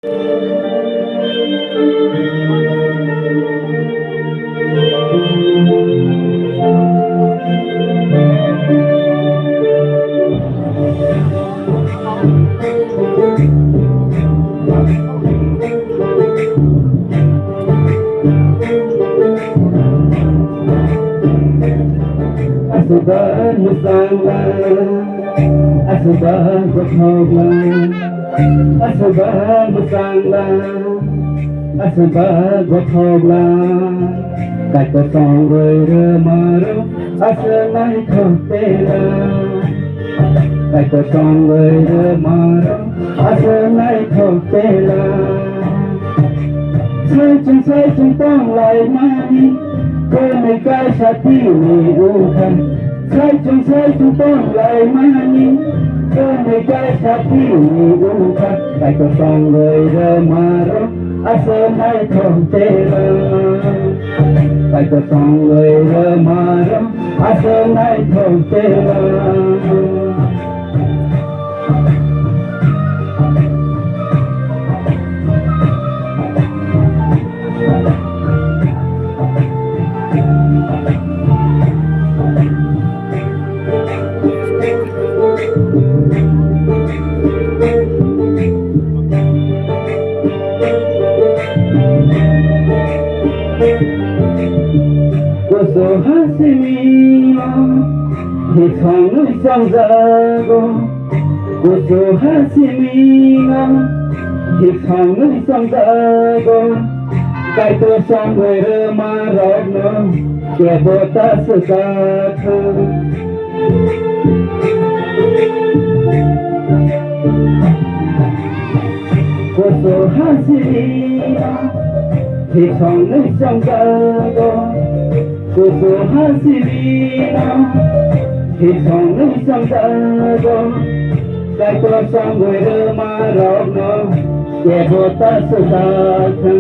Asubah musanglah, asubah gothoglah, asubah musanglah, asubah gothoglah. Cái có song người rơ mà rơ, asubah này không tê la. Cái có song người rơ mà rơ, asubah này không tê la. Sai chung tông lại mãi. Cô này cái sa ti này u khăn sai chung tông lại mãi. Cô này cái sa ti này u khăn cái có song người rơ mà rơ asa này không tê la. Cái có song người rơ mà rơ asa này không tê la. Cô hasimino thì thong núi sông zago. Cô hasimino thì thong núi sông zago. Cái tôi sông người rơ mà rót nó kẻ vô ta sự ca thơ. Cô hasimino thì thong núi sông zago. Cô hasimino thì thong núi sông zago. Cái tôi sông người rơ mà rót nó kẻ vô ta sự ca thơ.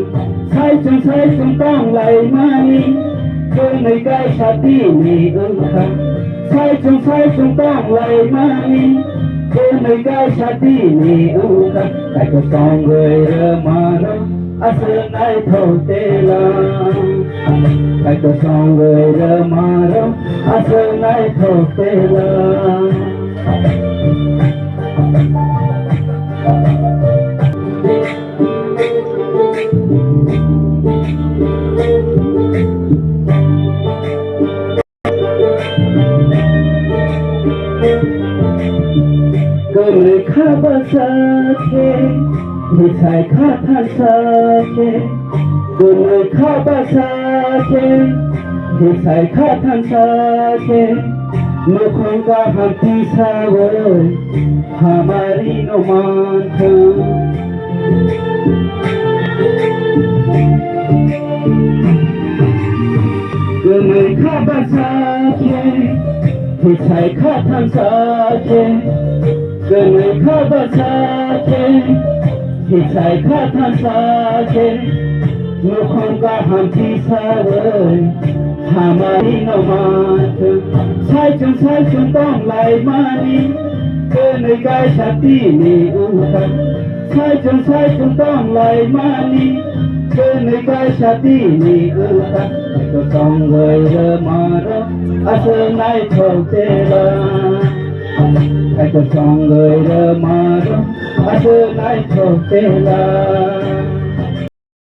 Sai chung tông lại mãi. Cô này cái sa ti này u khăn sai chung tông lại mãi. Cô này cái sa ti này u khăn cái có song người rơ mà rơ asa này không tê la. Cái có song người rơ mà rơ asa này không tê la. Cô người khá ba sa kê thì sai khá than sa kê. Cô người khá ba sa kê thì sai khá than sa kê. Nó không có hàng tí sa với hamari no man thơ. Cô người khá ba sa kê thì sai khá than sa kê. Cô người khá ba sa kê thì sai khá than sa kê. Nó không có hàng tí sa với hamari no man thơ. Sai chung tông lại mãi. Cô này cái sa ti này u khăn sai chung tông lại mãi. Cô này cái sa ti này u khăn có song người rơ mà rơ asa này không tê la. Cái có song người rơ mà rơ asa này không tê la.